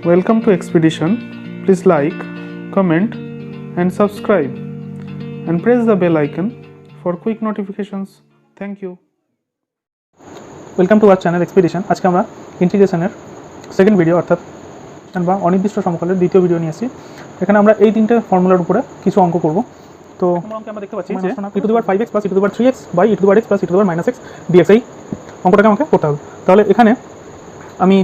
Welcome to Expedition. Please like, comment, and subscribe, and press the bell icon for quick notifications. Thank you. Welcome to our channel expedition. আজকে আমরা ইন্টিগ্রেশনের second video অর্থাৎ বা অনির্দিষ্ট সমকালের দ্বিতীয় video নিয়ে এসেছি। এখানে আমরা এই তিনটে ফর্মুলার উপরে কিছু অঙ্ক করব। তো অঙ্কে আমরা দেখতে পাচ্ছি যে e⁵x + e⁵3x / e⁻x + e⁻x dx এই অঙ্কটাকে আমাকে করতে হবে। তাহলে এখানে আমি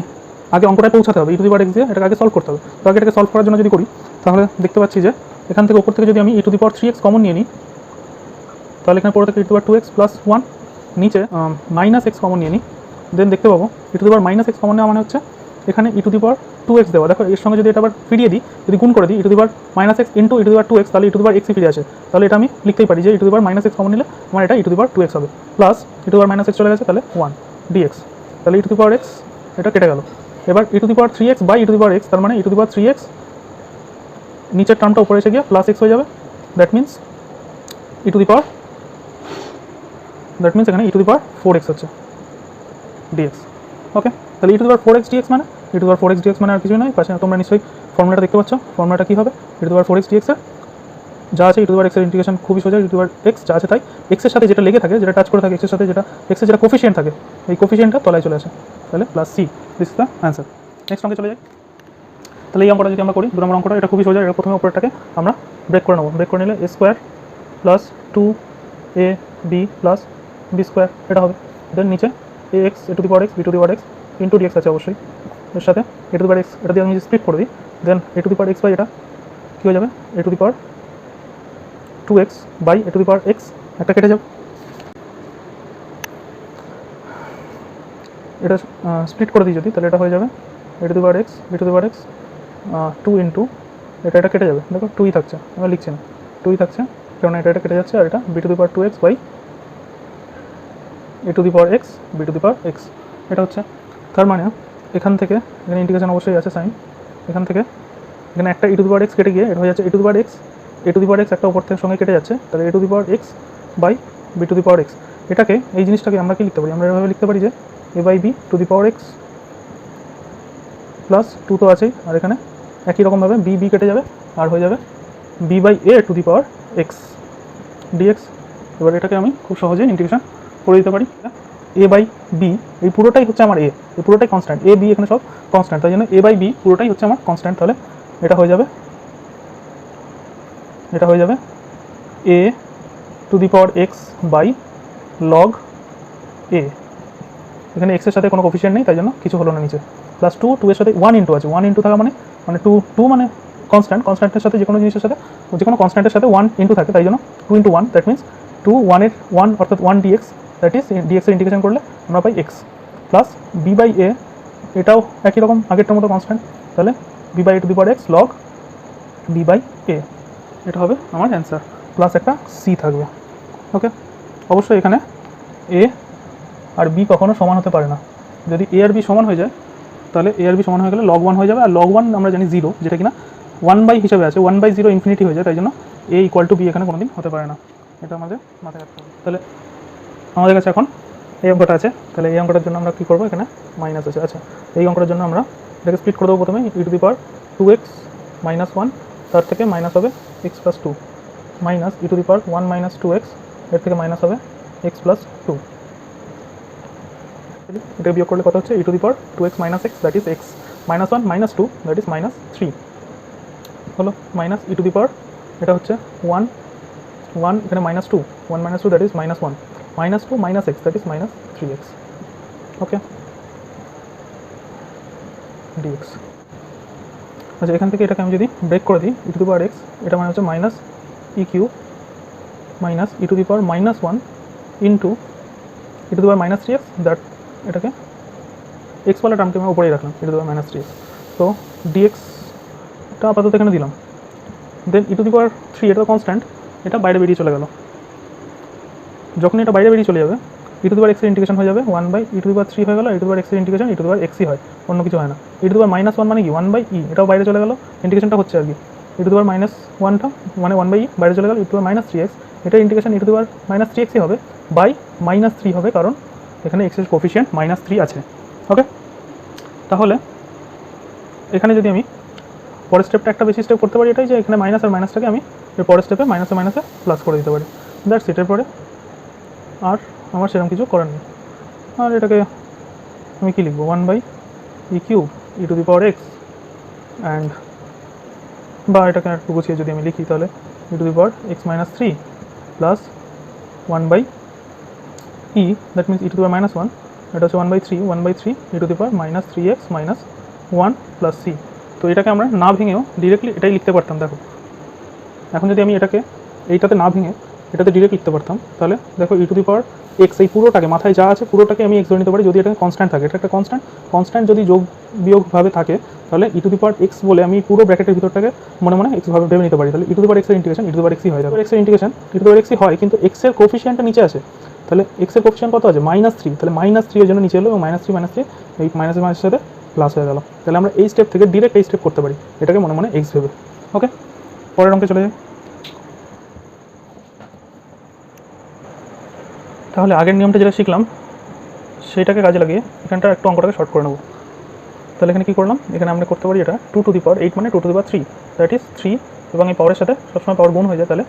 আগে অঙ্কটায় পৌঁছাতে হবে, e⁻x দিয়ে এটাকে আগে সলভ করতে হবে। তো আগে এটাকে সলভ করার জন্য যদি করি তাহলে দেখতে পাচ্ছি যে এখান থেকে উপর থেকে যদি আমি e⁻3x কমন নিয়ে নিই তাহলে এখানে পড়ে থাকে e⁻2x + 1, নিচে -x কমন নিয়ে নিই, দেন দেখতে পাবো e⁻−x কমন নেওয়া মানে হচ্ছে এখানে e⁻2x দেওয়া। দেখো এর সঙ্গে যদি এটা আবার ফিরিয়ে দিই, যদি গুণ করে দিই e⁻−x × e⁻2x তাহলে e⁻x ফিরে আসে। তাহলে এটা আমি লিখতেই পারি যে e⁻−x কমন নিলে আমার এটা e⁻2x হবে, প্লাস e⁻−x চলে গেছে তাহলে 1 dx, তাহলে e⁻x এটা কেটে গেল। এবার e⁻3x / e⁻x তার মানে e⁻3x নিচের টার্মটা উপরে এসে গিয়ে +x হয়ে যাবে। দ্যাট মিনস এখানে e⁻4x হচ্ছে dx। ওকে, তাহলে e⁻4x dx মানে e⁻4x dx মানে আর কিছুই নয়, পাশে তোমরা নিশ্চয়ই ফর্মুলাটা দেখতে পাচ্ছ। ফর্মুলাটা কী হবে? e⁻4x dx এর যা আছে e⁻x এর ইন্টিগ্রেশন খুবই সোজা, e⁻x যা আছে তাই x এর সাথে যেটা লেগে থাকে, যেটা টাচ করে থাকে x এর সাথে, যেটা x এর যেটা কোফিশিয়েন্ট থাকে এই কোফিশিয়েন্টটা তলায় চলে আসে, তাহলে +c। This is the answer. Next অঙ্কে চলে যাই। তাহলে এই অঙ্কটা যদি আমরা করি, 2 নম্বর অঙ্কটা, এটা খুবই সোজা। এটা প্রথমে উপরেরটাকে আমরা ব্রেক করে নেবো। ব্রেক করে নিলে a² + 2ab + b² এটা হবে। দেন নিচে ax a⁻x b⁻x into dx আছে অবশ্যই, এর সাথে a⁻x এটা দিয়ে আমি স্প্লিট করে দিই, দেন a⁻x বাই এটা কী হয়ে যাবে a⁻2x বাই a⁻x একটা কেটে যাবে। এটা স্প্লিট করে দিই যদি, তাহলে এটা হয়ে যাবে a⁻x b⁻x 2 ইন্টু এটা কেটে যাবে। দেখো 2ই থাকছে, আমরা লিখছি না, 2ই থাকছে কারণ এটা কেটে যাচ্ছে, আর এটা b⁻2x বাই a⁻x b⁻x এটা হচ্ছে। তার মানে এখান থেকে এখানে ইন্টিগ্রেশন অবশ্যই আছে সাইন, এখান থেকে এখানে একটা e⁻x কেটে গিয়ে এটা হয়ে যাচ্ছে a⁻x একটা উপর থেকে সঙ্গে কেটে যাচ্ছে, তাহলে a⁻x বাই b⁻x। এটাকে এই জিনিসটাকে আমরা কি লিখতে পারি? আমরা এভাবে লিখতে পারি যে a/b⁻x প্লাস 2 তো আছেই, আর এখানে একই রকমভাবে b কেটে যাবে আর হয়ে যাবে b/a⁻x dx। এবার এটাকে আমি খুব সহজেই ইন্টিগ্রেশন করে দিতে পারি। a/b এই পুরোটাই হচ্ছে আমার a, এই পুরোটাই কনস্ট্যান্ট, a b এখানে সব কনস্ট্যান্ট, তাই জন্য a/b পুরোটাই হচ্ছে আমার কনস্ট্যান্ট। তাহলে এটা হয়ে যাবে a⁻x বাই log a। এখানে x এর সাথে কোনো কোফিশিয়েন্ট নেই তাই জন্য কিছু হলো না নিচে, প্লাস 2 এর সাথে 1 ইন্টু আছে, 1 ইন্টু থাকা মানে 2 মানে কনস্ট্যান্টের সাথে যে কোনো জিনিসের সাথে, যে কোনো কনস্ট্যান্টের সাথে 1 ইন্টু থাকে, তাই জন্য 2 × 1 দ্যাট মিনস 2 1 এর 1 অর্থাৎ 1 dx, দ্যাট ইজ dx এর ইন্টিগ্রেশন করলে আমরা পাই x, প্লাস b/a এটাও একই রকম আগেরটার মতো কনস্ট্যান্ট, তাহলে b/a⁻x log b/a এটা হবে আমার অ্যান্সার, প্লাস একটা c থাকবে। ওকে, অবশ্যই এখানে a আর b কখনো সমান হতে পারে না। যদি a আর b সমান হয়ে যায় তাহলে a আর b সমান হয়ে গেলে log 1 হয়ে যাবে, আর log 1 আমরা জানি 0, যেটা কিনা 1/, হিসাবে আছে 1/0 ইনফিনিটি হয়ে যায়, তাই জন্য a = b এখানে কোনোদিন হতে পারে না, এটা আমাদের মাথায় রাখতে হবে। তাহলে আমাদের কাছে এখন এই অঙ্কটা আছে, তাহলে এই অঙ্কটার জন্য আমরা কী করবো? এখানে মাইনাস আছে। আচ্ছা, এই অঙ্কটার জন্য আমরা এটাকে স্প্লিট করে দেবো। প্রথমে e⁻2x - 1 তার থেকে মাইনাস হবে x + 2 মাইনাস e⁻1 - 2x এর থেকে মাইনাস হবে x + 2। এটা বিয়োগ করলে কত হচ্ছে? e⁻2x - x that is x, -1 - 2 that is -3 হলো, মাইনাস এটা হচ্ছে 1 এখানে -2 1 - 2 that is -1 -2 - x that is -3x। Okay, dx। আচ্ছা, এখান থেকে এটাকে আমি যদি ব্রেক করে দিই, e⁻x এটা মানে হচ্ছে -e³ -e⁻−1 into e⁻−3x, that এটাকে x ওয়ালা টার্মকে আমি উপরেই রাখলাম e⁻−3x, তো dxটা আপাতত এখানে দিলাম। দেন e⁻3 এটা কনস্ট্যান্ট, এটা বাইরে বেরিয়ে চলে গেল। যখন এটা বাইরে বেরিয়ে চলে যাবে e⁻x এর ইন্টিগ্রেশন হয়ে যাবে 1/e⁻3 হয়ে গেল, e⁻x এর ইন্টিগ্রেশন e⁻xই হয়, অন্য কিছু হয় না। e⁻−1 মানে কি 1/e, এটাও বাইরে চলে গেল, ইন্টিগ্রেশনটা হচ্ছে আর কি e⁻−1টা মানে 1/e বাইরে চলে গেল, e⁻−3x এটা ইন্টিগ্রেশন e⁻−3xই হবে, বাই -3 হবে, কারণ এখানে x এর কোফিশিয়েন্ট -3 আছে। ওকে, তাহলে এখানে যদি আমি পরের স্টেপটা একটা বেশি স্টেপ করতে পারি, এটাই যে এখানে মাইনাস আর মাইনাসটাকে আমি এর পরের স্টেপে মাইনাসে মাইনাসে প্লাস করে দিতে পারি। That's it. এর পরে আর আমার সেরকম কিছু করার নেই। আর এটাকে আমি কী লিখবো, 1/e³ e⁴x অ্যান্ড, বা এটাকে একটু গুছিয়ে যদি আমি লিখি তাহলে e⁻x-3 plus 1/e, that means e⁻−1, এটা হচ্ছে 1/3 e⁻3x - 1 প্লাস c। তো এটাকে আমরা না ভেঙেও ডিরেক্টলি এটাই লিখতে পারতাম। দেখো এখন যদি আমি এটাকে এইটাতে না ভেঙে এটাতে ডিরেক্ট লিখতে পারতাম, তাহলে দেখো e⁻x এই পুরোটাকে মাথায় যা আছে পুরোটাকে আমি x ধরে নিতে পারি যদি এটা কনস্ট্যান্ট থাকে। এটা একটা কনস্ট্যান্ট যদি যোগ বিয়োগভাবে থাকে তাহলে e⁻x বলে আমি পুরো ব্র্যাকেটের ভিতরটাকে মনে মনে x ভাবে ভেবে নিতে পারি। তাহলে e⁻x এর ইন্টিগ্রেশন e⁻x হয়, দেখো x এর ইন্টিগ্রেশন e⁻x হয়, কিন্তু x এর কোফিসিয়েন্টটা নিচে আছে। তাহলে x এর কোফিসিয়েন্ট কত আছে, -3, তাহলে -3 এর জন্য নিচে এলো এবং -3 এই মাইনাসের মাইনাসের সাথে প্লাস হয়ে গেল। তাহলে আমরা এই স্টেপ থেকে ডিরেক্ট এই স্টেপ করতে পারি, এটাকে মনে মনে x ভেবে। ওকে, পরের অঙ্কে চলে যাই। তাহলে আগের নিয়মটা যেটা শিখলাম সেইটাকে কাজে লাগিয়ে এখানটা একটু অঙ্কটাকে শর্ট করে নেব। তাহলে এখানে কী করলাম, এখানে আমরা করতে পারি এটা 2⁸ মানে 2⁵, দ্যাট ইজ 3, এবং এই পাওয়ারের সাথে সবসময় পাওয়ার গুণ হয়ে যায়, তাহলে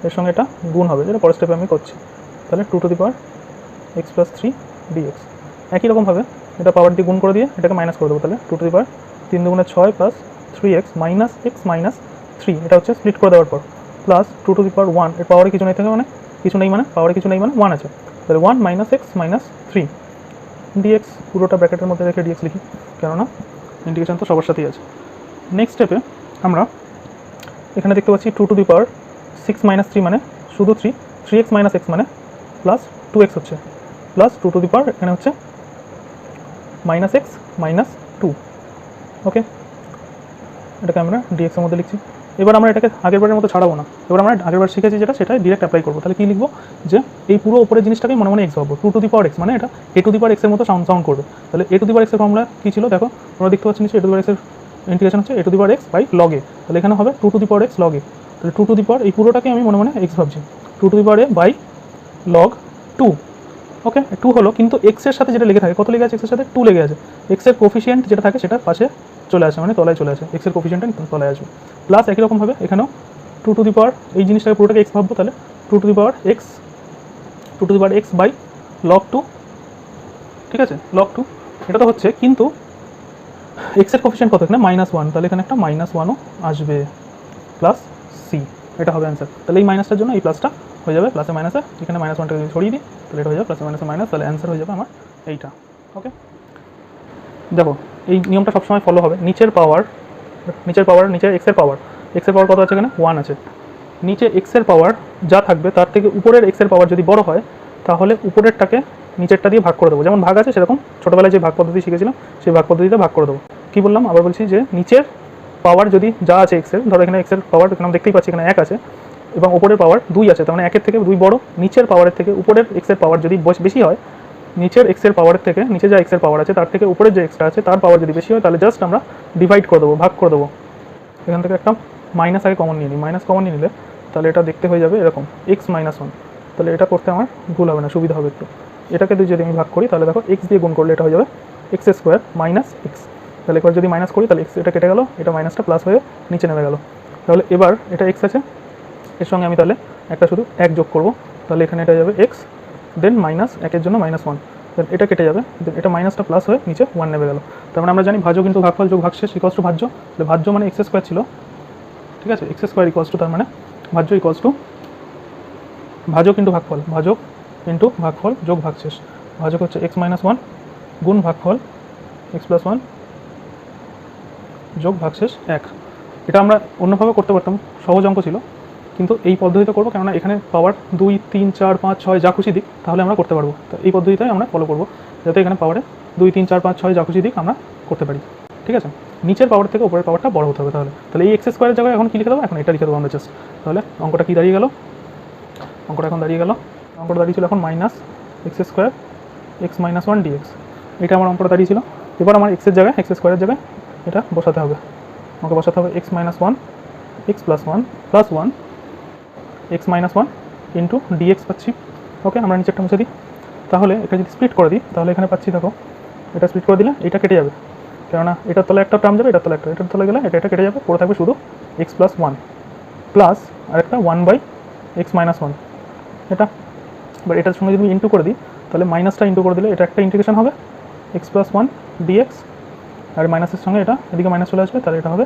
এর সঙ্গে এটা গুণ হবে, যেটা পরের স্টেপে আমি করছি। তাহলে 2⁻x + 3 dx। একই রকমভাবে এটা পাওয়ার দিয়ে গুণ করে দিয়ে এটাকে মাইনাস করে দেবো। তাহলে 2⁻3 × 6 + 3x - x - 3, এটা হচ্ছে স্প্লিট করে দেওয়ার পর, প্লাস 2⁻1 এর পাওয়ারে কিছু নেই থাকে মানে কিছু নেই, মানে পাওয়ারে কিছু নেই মানে 1 আছে, তাহলে 1 - x - 3 dx। পুরোটা ব্র্যাকেটের মধ্যে রেখে dx লিখি, কেননা ইন্টিগ্রেশন তো সবার সাথেই আছে। নেক্সট স্টেপে আমরা এখানে দেখতে পাচ্ছি 2⁻6 - 3 মানে শুধু 3, 3x - x মানে প্লাস 2x হচ্ছে, প্লাস 2⁻, এখানে হচ্ছে -x - 2। ওকে, এটাকে আমরা dx এর মধ্যে লিখছি। এবার আমরা এটাকে আগেরবারের মতো ছাড়াবো না, এবার আমরা আগেরবার শিখেছি যেটা সেটাই ডিরেক্ট অ্যাপ্লাই করবো। তাহলে কী লিখবো, যে এই পুরো উপরের জিনিসটাকে মনে মনে x ভাববো, 2⁻x মানে এটা a⁻x এর মতো সাউন্ড করবে। তাহলে a⁻x এর ফর্মুলা কী ছিল দেখো, আমরা দেখতে পাচ্ছি নিচে a⁻x এর ইন্টিগ্রেশন হচ্ছে a⁻x/log a। তাহলে এখানে হবে 2⁻x log a। তাহলে 2 এই পুরোটাকে আমি মনে মনে x ভাবছি, 2a/log 2। ওকে, 2 হলো, কিন্তু x এর সাথে যেটা লেগে থাকে, কত লেগে আছে x এর সাথে, 2 লেগে আছে। x এর কোফিসিয়েন্ট যেটা থাকে সেটা পাশে চলে আসে, মানে তলায় চলে আসে, x এর কোফিসিয়েন্টটা তলায় আসবে। প্লাস একই রকমভাবে এখানেও 2 এই জিনিসটাকে পুরোটাকে x ভাববো, তাহলে 2x/log 2, ঠিক আছে, log 2 এটা তো হচ্ছে, কিন্তু x এর কোফিসিয়েন্ট কত এখানে -1, তাহলে এখানে একটা -1ও আসবে, প্লাস c, এটা হবে অ্যান্সার। তাহলে এই মাইনাসটার জন্য এই প্লাসটা হয়ে যাবে প্লাসে মাইনাসে, এখানে -1টাকে যদি ছড়িয়ে দিই তাহলে এটা হয়ে যাবে প্লাসে মাইনাসে মাইনাস, তাহলে অ্যান্সার হয়ে যাবে আমার এইটা। ওকে, দেখো এই নিয়মটা সবসময় ফলো হবে, নিচের পাওয়ার নিচে x এর পাওয়ার কত আছে, এখানে 1 আছে। নিচে x এর পাওয়ার যা থাকবে তার থেকে উপরের x এর পাওয়ার যদি বড় হয় তাহলে উপরেরটাকে নিচেরটা দিয়ে ভাগ করে দেবো। যেমন ভাগ আছে সেরকম ছোটোবেলায় যে ভাগ পদ্ধতি শিখেছিলাম সেই ভাগ পদ্ধতিতে ভাগ করে দেবো। কী বললাম, আবার বলছি, যে নিচের পাওয়ার যদি যা আছে x এর, ধরো এখানে x এর পাওয়ার এখানে দেখতেই পাচ্ছি এখানে 1 আছে এবং উপরের পাওয়ার 2 আছে, তার মানে 1 এর থেকে 2 বড়। নিচের পাওয়ারের থেকে উপরের x এর পাওয়ার যদি বেশি হয়, নিচের x এর পাওয়ারের থেকে নিচে যা x এর পাওয়ার আছে তার থেকে উপরের যে xটা আছে তার পাওয়ার যদি বেশি হয়, তাহলে জাস্ট আমরা ডিভাইড করে দেবো, ভাগ করে দেবো। এখান থেকে একটা মাইনাস আগে কমন নিয়ে নিই, মাইনাস কমন নিয়ে নিলে তাহলে এটা দেখতে হয়ে যাবে এরকম x - 1। তাহলে এটা করতে আমার ভুল হবে না, সুবিধা হবে একটু। এটাকে যদি আমি ভাগ করি তাহলে দেখো x দিয়ে গুণ করলে এটা হয়ে যাবে x² - x। তাহলে এবার যদি মাইনাস করি তাহলে x এটা কেটে গেল, এটা মাইনাসটা প্লাস হয়ে নিচে নেমে গেল। তাহলে এবার এটা x আছে, এর সঙ্গে আমি তাহলে একটা শুধু 1 যোগ করবো, তাহলে এখানে এটা যাবে x, দেন -1 এর জন্য -1, দেন এটা কেটে যাবে, দেন এটা মাইনাসটা প্লাস হয়ে নিচে 1 নেমে গেল। তার মানে আমরা জানি ভাজ্য কিন্তু ভাগফল যোগ ভাগশেষ ইকুয়ালস টু ভাজ্য। তাহলে ভাজ্য মানে x² ছিল, ঠিক আছে, x² ইকুয়ালস টু, তার মানে ভাজ্য ইকুয়ালস টু ভাজক ইন্টু ভাগফল, ভাজক ইন্টু ভাগফল যোগ ভাগশেষ। ভাজক হচ্ছে x - 1 গুণ ভাগফল x + 1 যোগ ভাগশেষ 1। এটা আমরা অন্যভাবে করতে পারতাম, সহজ অঙ্ক ছিল, কিন্তু এই পদ্ধতিতে করবো, কেননা এখানে পাওয়ার 2, 3, 4, 5, 6 যা খুশি দিক তাহলে আমরা করতে পারবো। তো এই পদ্ধতিটাই আমরা ফলো করবো, যাতে এখানে পাওয়ারে 2, 3, 4, 5, 6 যা খুশি দিক আমরা করতে পারি, ঠিক আছে। নিচের পাওয়ার থেকে উপরের পাওয়ারটা বড় হতে হবে। তাহলে এই x² এর জায়গায় এখন কী লিখে দেবো, এখন এটা লিখে দেবো আমরা জাস্ট। তাহলে অঙ্কটা কী দাঁড়িয়ে গেল, অঙ্কটা দাঁড়িয়ে ছিল এখন -x² x - 1 dx। এটা আমার অঙ্কটা দাঁড়িয়েছিল। এবার আমার x² এর জায়গায় এটা বসাতে হবে, আমাকে বসাতে হবে x - 1 x + 1 + 1 x - 1 into dx পাচ্ছি। ওকে, আমরা নিচেরটা মুছে দিই। তাহলে এটা যদি স্প্লিট করে দিই তাহলে এখানে পাচ্ছি, দেখো এটা স্প্লিট করে দিলে এটা কেটে যাবে, কেননা এটার তলে একটা টার্ম যাবে, এটার তলে একটা, এটার তলে গেলে এটা কেটে যাবে, পড়ে থাকবে শুধু এক্স প্লাস ওয়ান প্লাস আরেকটা one by x minus one. এটা এবার এটার সঙ্গে যদি আমি ইন্টু করে দিই তাহলে মাইনাসটা ইন্টু করে দিলে এটা একটা ইন্টিগ্রেশন হবে এক্স প্লাস ওয়ান ডিএক্স, আর মাইনাসের সঙ্গে এটা এদিকে মাইনাস চলে আসবে, তাহলে এটা হবে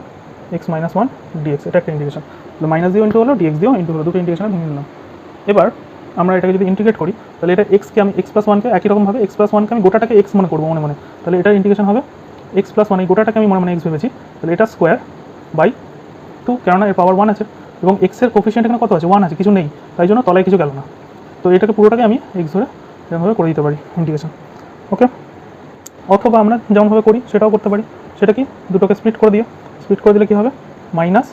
এক্স মাইনাস ওয়ান ডিএক্স। এটা একটা ইন্টিগ্রেশন, মাইনাস দিয়েও ইন্টু হলো, ডিএক্স দিয়েও ইন্টু হলো, দুটো ইন্টিগ্রেশনে ভেঙে নিলাম। এবার আমরা এটাকে যদি ইন্টিগ্রেট করি তাহলে এটা এক্সকে আমি এক্স প্লাস ওয়ানকে একই রকমভাবে এক্স প্লাস ওয়ানকে আমি গোটাটাকে এক্স মনে করবো মনে মনে, তাহলে এটার ইন্টিগ্রেশন হবে এক্স প্লাস ওয়ান, এই গোটাটাকে আমি মনে মনে এক্স ভেবেছি, তাহলে এটা স্কোয়ার বাই টু, কেননা এর পাওয়ার ওয়ান আছে এবং এক্সের কোফিশিয়েন্ট এখানে কত আছে, ওয়ান আছে, কিছু নেই, তাই জন্য তলায় কিছু গেল না। তো এটাকে পুরোটাকে আমি এক্স ধরে এরকমভাবে করে দিতে পারি ইন্টিগ্রেশন। ওকে, অথবা আমরা যেমনভাবে করি সেটাও করতে পারি। সেটা কি, দুটোকে স্প্লিট করে দিলে কী হবে, মাইনাস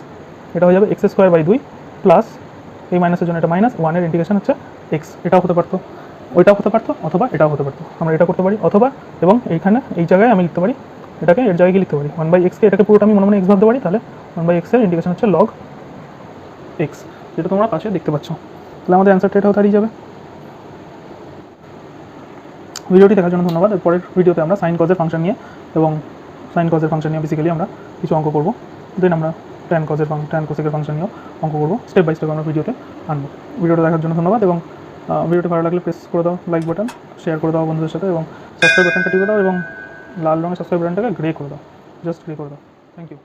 এটা হয়ে যাবে এক্স স্কোয়ার বাই দুই প্লাস এই মাইনাসের জন্য এটা মাইনাস ওয়ানের ইন্টিগ্রেশন হচ্ছে এক্স। এটাও হতে পারতো, ওইটাও হতে পারতো, অথবা এটাও হতে পারতো, আমরা এটা করতে পারি। অথবা এবং এইখানে এই জায়গায় আমি লিখতে পারি, এটাকে এর জায়গায় লিখতে পারি ওয়ান বাই এক্সকে, এটাকে পুরোটা আমি মনে মনে এক্স ভাবতে পারি, তাহলে ওয়ান বাই এক্সের ইন্টিগ্রেশন হচ্ছে লগ এক্স, যেটা তোমরা পাশে দেখতে পাচ্ছ। তাহলে আমাদের অ্যান্সারটা এটাও দাঁড়িয়ে যাবে। ভিডিওটি দেখার জন্য ধন্যবাদ। পরের ভিডিওতে আমরা সাইন কজের ফাংশন নিয়ে এবং সাইন কজের ফাংশন নিয়ে বেসিক্যালি আমরা কিছু অঙ্ক করবো, দেন আমরা ট্যান কোসেকের ফাংশন নিয়েও অঙ্ক করবো, স্টেপ বাই স্টেপ আমরা ভিডিওতে আনবো। ভিডিওটা দেখার জন্য ধন্যবাদ, এবং ভিডিওটি ভালো লাগলে প্রেস করে দাও লাইক বাটন, শেয়ার করে দাও বন্ধুদের সাথে, এবং সাবস্ক্রাইব বাটনটা টিপে দাও, এবং লাল রঙের সাবস্ক্রাইব বাটনটাকে গ্রে করে দাও, জাস্ট গ্রে করে দাও। Thank you.